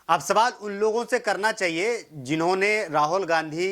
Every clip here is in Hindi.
अब सवाल उन लोगों से करना चाहिए जिन्होंने राहुल गांधी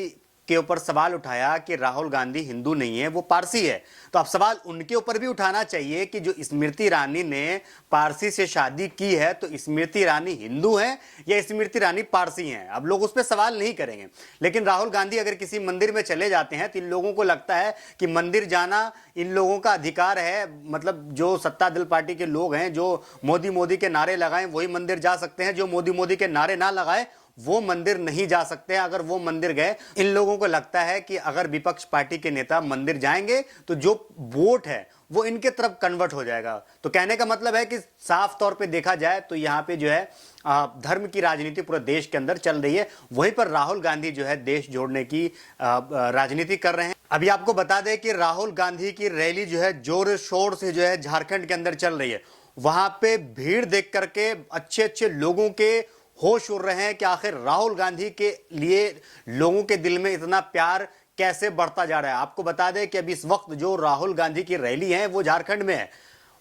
के ऊपर सवाल उठाया कि राहुल गांधी हिंदू नहीं है, वो पारसी है। तो अब सवाल उनके ऊपर भी उठाना चाहिए कि जो स्मृति ईरानी ने पारसी से शादी की है, तो स्मृति ईरानी हिंदू है या स्मृति ईरानी पारसी हैं। अब लोग उस पर सवाल नहीं करेंगे। लेकिन राहुल गांधी अगर किसी मंदिर में चले जाते हैं तो इन लोगों को लगता है कि मंदिर जाना इन लोगों का अधिकार है। मतलब जो सत्ता दल पार्टी के लोग हैं, जो मोदी मोदी के नारे लगाएं, वही मंदिर जा सकते हैं। जो मोदी मोदी के नारे ना लगाए वो मंदिर नहीं जा सकते हैं। अगर वो मंदिर गए, इन लोगों को लगता है कि अगर विपक्ष पार्टी के नेता मंदिर जाएंगे तो जो वोट है वो इनके तरफ कन्वर्ट हो जाएगा। तो कहने का मतलब है कि साफ तौर पे देखा जाए तो यहाँ पे जो है धर्म की राजनीति पूरे देश के अंदर चल रही है। वहीं पर राहुल गांधी जो है देश जोड़ने की राजनीति कर रहे हैं। अभी आपको बता दें कि राहुल गांधी की रैली जो है जोर शोर से जो है झारखंड के अंदर चल रही है। वहां पे भीड़ देख करके अच्छे अच्छे लोगों के होश उड़ रहे हैं कि आखिर राहुल गांधी के लिए लोगों के दिल में इतना प्यार कैसे बढ़ता जा रहा है। आपको बता दें कि अभी इस वक्त जो राहुल गांधी की रैली है वो झारखंड में है।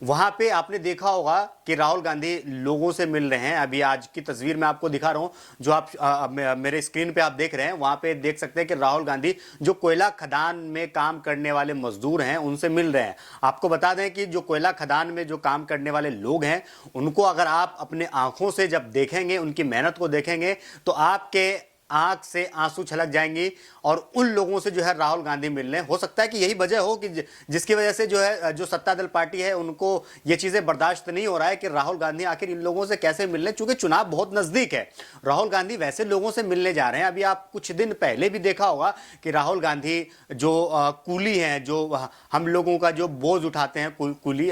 वहां पे आपने देखा होगा कि राहुल गांधी लोगों से मिल रहे हैं। अभी आज की तस्वीर मैं आपको दिखा रहा हूं, जो आप मेरे स्क्रीन पे आप देख रहे हैं। वहां पे देख सकते हैं कि राहुल गांधी जो कोयला खदान में काम करने वाले मजदूर हैं उनसे मिल रहे हैं। आपको बता दें कि जो कोयला खदान में जो काम करने वाले लोग हैं उनको अगर आप अपने आंखों से जब देखेंगे, उनकी मेहनत को देखेंगे, तो आपके आंख से आंसू छलक जाएंगी। और उन लोगों से जो है राहुल गांधी मिलने, हो सकता है कि यही वजह हो कि जिसकी वजह से जो है जो सत्ता दल पार्टी है उनको ये चीजें बर्दाश्त नहीं हो रहा है कि राहुल गांधी आखिर इन लोगों से कैसे मिलने। चूंकि चुनाव बहुत नजदीक है, राहुल गांधी वैसे लोगों से मिलने जा रहे हैं। अभी आप कुछ दिन पहले भी देखा होगा कि राहुल गांधी जो कूली हैं, जो हम लोगों का जो बोझ उठाते हैं कूली,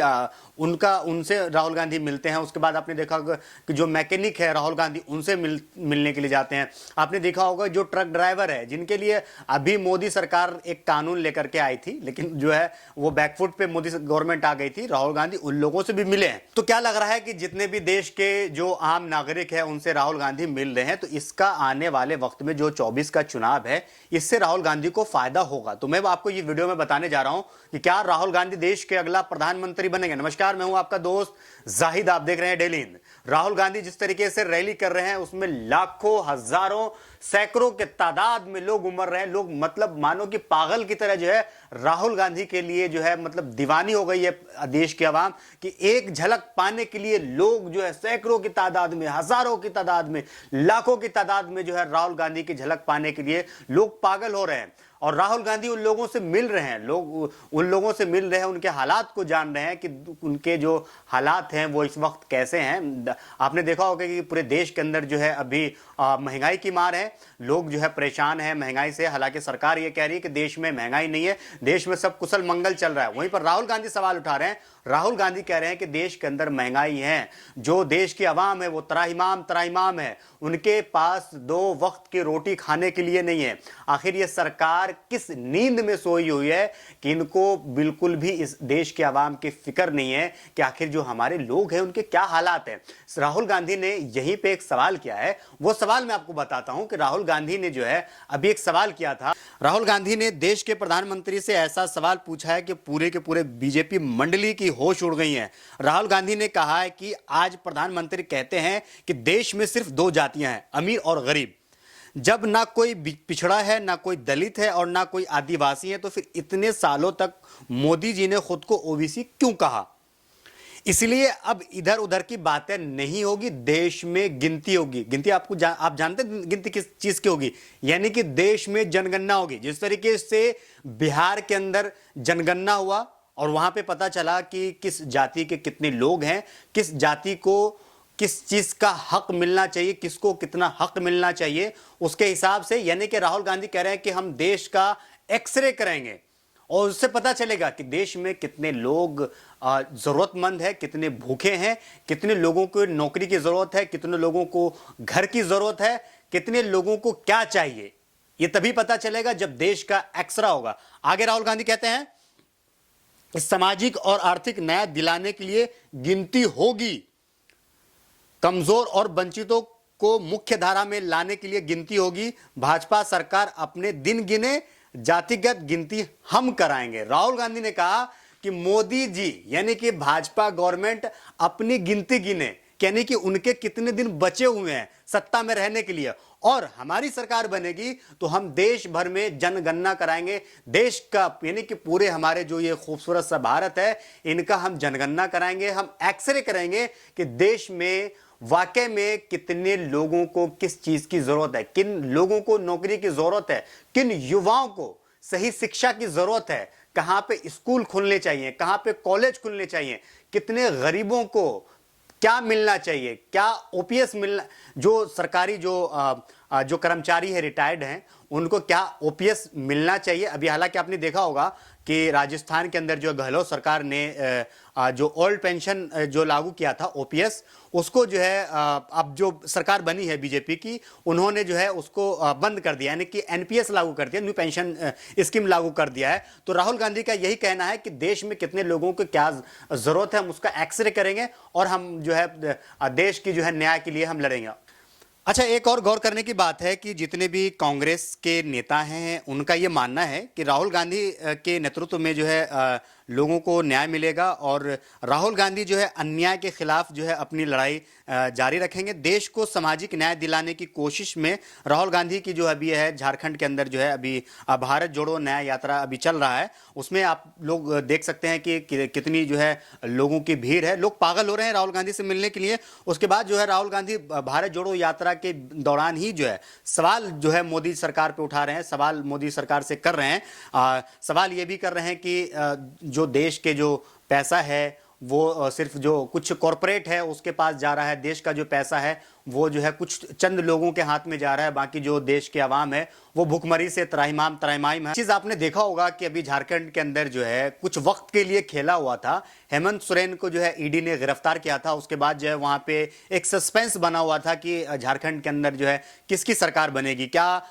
उनसे राहुल गांधी मिलते हैं। उसके बाद आपने देखा होगा कि जो मैकेनिक है राहुल गांधी उनसे मिलने के लिए जाते हैं। आपने देखा होगा जो ट्रक ड्राइवर है, जिनके लिए अभी मोदी सरकार एक कानून लेकर के आई थी, लेकिन जो है वो बैकफुट पे मोदी गवर्नमेंट आ गई थी, राहुल गांधी उन लोगों से भी मिले हैं। तो क्या लग रहा है कि जितने भी देश के जो आम नागरिक है उनसे राहुल गांधी मिल रहे हैं, तो इसका आने वाले वक्त में जो 24 का चुनाव है इससे राहुल गांधी को फायदा होगा। तो मैं आपको ये वीडियो में बताने जा रहा हूं कि क्या राहुल गांधी देश के अगला प्रधानमंत्री बनेंगे। नमस्कार, मैं हूं आपका दोस्त जाहिद, आप देख रहे हैं डेली हिंद। राहुल गांधी जिस तरीके से रैली कर रहे हैं उसमें लाखों, हजारों, सैकड़ों के तादाद में लोग उमड़ रहे हैं। लोग मतलब मानो कि पागल की तरह जो है राहुल गांधी के लिए जो है मतलब दीवानी हो गई है देश की आवाम, कि एक झलक पाने के लिए लोग जो है सैकड़ों की तादाद में, हजारों की तादाद में, लाखों की तादाद में जो है राहुल गांधी की झलक पाने के लिए लोग पागल हो रहे हैं। और राहुल गांधी उन लोगों से मिल रहे हैं, लोग उन लोगों से मिल रहे हैं, उनके हालात को जान रहे हैं कि उनके जो हालात हैं वो इस वक्त कैसे हैं। आपने देखा होगा कि पूरे देश के अंदर जो है अभी महंगाई की मार है, लोग जो है परेशान हैं महंगाई से। हालांकि सरकार ये कह रही है कि देश में महंगाई नहीं है, देश में सब कुशल मंगल चल रहा है। वहीं पर राहुल गांधी सवाल उठा रहे हैं। राहुल गांधी कह रहे हैं कि देश के अंदर महंगाई है, जो देश की आवाम है वो त्राहिमाम है, उनके पास 2 वक्त की रोटी खाने के लिए नहीं है। आखिर ये सरकार किस नींद में सोई हुई है कि इनको बिल्कुल भी इस देश के आवाम की फिक्र नहीं है कि आखिर जो हमारे लोग हैं उनके क्या हालात हैं। राहुल गांधी ने यहीं पे एक सवाल किया है, वो सवाल मैं आपको बताता हूं कि राहुल गांधी ने जो है अभी एक सवाल किया था। राहुल गांधी ने देश के प्रधानमंत्री से ऐसा सवाल पूछा है कि पूरे के पूरे बीजेपी मंडली की होश उड़ गई है। राहुल गांधी ने कहा है कि आज प्रधानमंत्री कहते हैं कि देश में सिर्फ 2 जातियां हैं, अमीर और गरीब। जब ना कोई पिछड़ा है, ना कोई दलित है और ना कोई आदिवासी है, तो फिर इतने सालों तक मोदी जी ने खुद को ओबीसी क्यों कहा। इसलिए अब इधर उधर की बातें नहीं होगी, देश में गिनती होगी। गिनती आप जानते हैं गिनती किस चीज की होगी, यानी कि देश में जनगणना होगी। जिस तरीके से बिहार के अंदर जनगणना हुआ और वहां पे पता चला कि किस जाति के कितने लोग हैं, किस जाति को किस चीज का हक मिलना चाहिए, किसको कितना हक मिलना चाहिए, उसके हिसाब से, यानी कि राहुल गांधी कह रहे हैं कि हम देश का एक्सरे करेंगे और उससे पता चलेगा कि देश में कितने लोग जरूरतमंद है, कितने भूखे हैं, कितने लोगों को नौकरी की जरूरत है, कितने लोगों को घर की जरूरत है, कितने लोगों को क्या चाहिए। यह तभी पता चलेगा जब देश का एक्सरा होगा। आगे राहुल गांधी कहते हैं सामाजिक और आर्थिक न्याय दिलाने के लिए गिनती होगी, कमजोर और वंचितों को मुख्य धारा में लाने के लिए गिनती होगी। भाजपा सरकार अपने दिन गिने, जातिगत गिनती हम कराएंगे। राहुल गांधी ने कहा कि मोदी जी यानी कि भाजपा गवर्नमेंट अपनी गिनती गिने यानी कि उनके कितने दिन बचे हुए हैं सत्ता में रहने के लिए। और हमारी सरकार बनेगी तो हम देश भर में जनगणना कराएंगे, देश का यानी कि पूरे हमारे जो ये खूबसूरत सा भारत है इनका हम जनगणना कराएंगे, हम एक्सरे करेंगे कि देश में वाकई में कितने लोगों को किस चीज की जरूरत है, किन लोगों को नौकरी की जरूरत है, किन युवाओं को सही शिक्षा की जरूरत है, कहां पे स्कूल खुलने चाहिए, कहां पे कॉलेज खुलने चाहिए, कितने गरीबों को क्या मिलना चाहिए, क्या ओपीएस मिलना, जो सरकारी जो कर्मचारी है रिटायर्ड हैं उनको क्या ओपीएस मिलना चाहिए। अभी हालांकि आपने देखा होगा कि राजस्थान के अंदर जो गहलोत सरकार ने जो ओल्ड पेंशन जो लागू किया था ओपीएस, उसको जो है अब जो सरकार बनी है बीजेपी की उन्होंने जो है उसको बंद कर दिया, यानी कि एनपीएस लागू कर दिया, न्यू पेंशन स्कीम लागू कर दिया है। तो राहुल गांधी का यही कहना है कि देश में कितने लोगों को क्या जरूरत है हम उसका एक्सरे करेंगे और हम जो है देश की जो है न्याय के लिए हम लड़ेंगे। अच्छा, एक और गौर करने की बात है कि जितने भी कांग्रेस के नेता हैं उनका ये मानना है कि राहुल गांधी के नेतृत्व में जो है लोगों को न्याय मिलेगा और राहुल गांधी जो है अन्याय के खिलाफ जो है अपनी लड़ाई जारी रखेंगे। देश को सामाजिक न्याय दिलाने की कोशिश में राहुल गांधी की जो अभी है झारखंड के अंदर जो है अभी भारत जोड़ो न्याय यात्रा अभी चल रहा है, उसमें आप लोग देख सकते हैं कि कितनी जो है लोगों की भीड़ है, लोग पागल हो रहे हैं राहुल गांधी से मिलने के लिए। उसके बाद जो है राहुल गांधी भारत जोड़ो यात्रा के दौरान ही जो है सवाल जो है मोदी सरकार पे उठा रहे हैं, सवाल मोदी सरकार से कर रहे हैं। सवाल ये भी कर रहे हैं कि जो देश के जो पैसा है वो सिर्फ जो कुछ कॉरपोरेट है उसके पास जा रहा है, देश का जो पैसा है वो जो है कुछ चंद लोगों के हाथ में जा रहा है, बाकी जो देश के आवाम है वो भुखमरी से त्राहिमाम है। चीज आपने देखा होगा कि अभी झारखंड के अंदर जो है कुछ वक्त के लिए खेला हुआ था, हेमंत सोरेन को जो है ईडी ने गिरफ्तार किया था, उसके बाद जो है वहां पे एक सस्पेंस बना हुआ था कि झारखंड के अंदर जो है किसकी सरकार बनेगी, क्या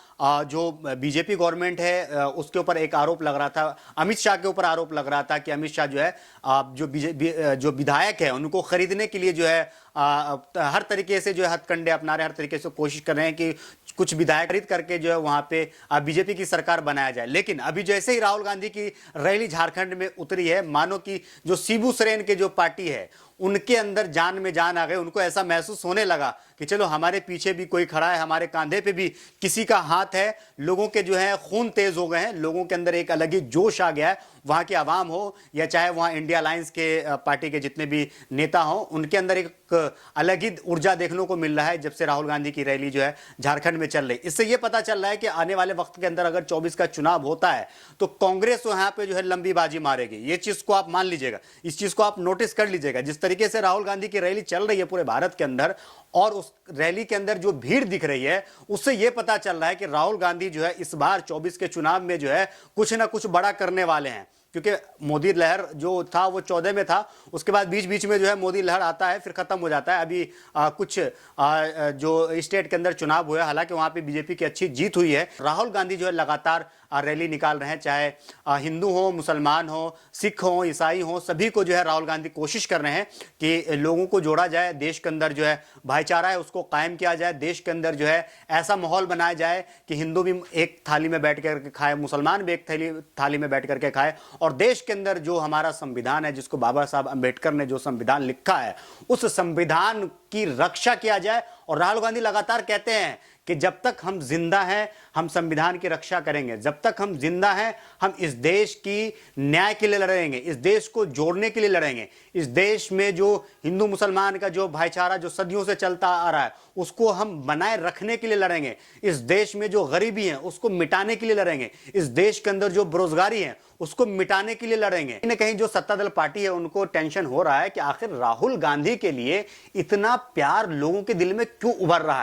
जो बीजेपी गवर्नमेंट है उसके ऊपर एक आरोप लग रहा था, अमित शाह के ऊपर आरोप लग रहा था कि अमित शाह जो है जो विधायक है उनको खरीदने के लिए जो है हर तरीके से जो है हथकंडे अपना रहे हैं, हर तरीके से कोशिश कर रहे हैं कि कुछ विधायक खरीद करके जो है वहां पे बीजेपी की सरकार बनाया जाए। लेकिन अभी जैसे ही राहुल गांधी की रैली झारखंड में उतरी है, मानो कि जो शिबू सोरेन के जो पार्टी है उनके अंदर जान में जान आ गई, उनको ऐसा महसूस होने लगा कि चलो हमारे पीछे भी कोई खड़ा है, हमारे कांधे पे भी किसी का हाथ है। लोगों के जो है खून तेज हो गए हैं, लोगों के अंदर एक अलग ही जोश आ गया है, वहां की आवाम हो या चाहे वहां इंडिया अलायंस के पार्टी के जितने भी नेता हो, उनके अंदर एक अलग ही ऊर्जा देखने को मिल रहा है जब से राहुल गांधी की रैली जो है झारखंड में चल रही। इससे यह पता चल रहा है कि आने वाले वक्त के अंदर अगर 24 का चुनाव होता है तो कांग्रेस वहां पे जो है लंबी बाजी मारेगी। ये चीज को आप मान लीजिएगा, इस चीज को आप नोटिस कर लीजिएगा। जिस तरीके से राहुल गांधी की रैली चल रही है पूरे भारत के अंदर और उस रैली के अंदर जो भीड़ दिख रही है उससे यह पता चल रहा है कि राहुल गांधी जो है इस बार 24 के चुनाव में जो है कुछ ना कुछ बड़ा करने वाले हैं। क्योंकि मोदी लहर जो था वो 14 में था, उसके बाद बीच बीच में जो है मोदी लहर आता है फिर खत्म हो जाता है। अभी कुछ जो स्टेट के अंदर चुनाव हुए, हालांकि वहां पे बीजेपी की अच्छी जीत हुई है। राहुल गांधी जो है लगातार रैली निकाल रहे हैं, चाहे हिंदू हो, मुसलमान हो, सिख हो, ईसाई हो, सभी को जो है राहुल गांधी कोशिश कर रहे हैं कि लोगों को जोड़ा जाए, देश के अंदर जो है भाईचारा है उसको कायम किया जाए, देश के अंदर जो है ऐसा माहौल बनाया जाए कि हिंदू भी एक थाली में बैठ कर खाए, मुसलमान भी एक थाली में बैठ करके खाए, और देश के अंदर जो हमारा संविधान है जिसको बाबा साहब अंबेडकर ने जो संविधान लिखा है उस संविधान की रक्षा किया जाए। और राहुल गांधी लगातार कहते हैं कि जब तक हम जिंदा हैं हम संविधान की रक्षा करेंगे, जब तक हम जिंदा हैं हम इस देश की न्याय के लिए लड़ेंगे, इस देश को जोड़ने के लिए लड़ेंगे, इस देश में जो हिंदू मुसलमान का जो भाईचारा जो सदियों से चलता आ रहा है उसको हम बनाए रखने के लिए लड़ेंगे, इस देश में जो गरीबी है उसको मिटाने के लिए लड़ेंगे, इस देश के अंदर जो बेरोजगारी है उसको मिटाने के लिए लड़ेंगे। कहीं ना कहीं जो सत्तादल पार्टी है उनको टेंशन हो रहा है कि आखिर राहुल गांधी के लिए इतना प्यार लोगों के दिल में क्यों उभर रहा है।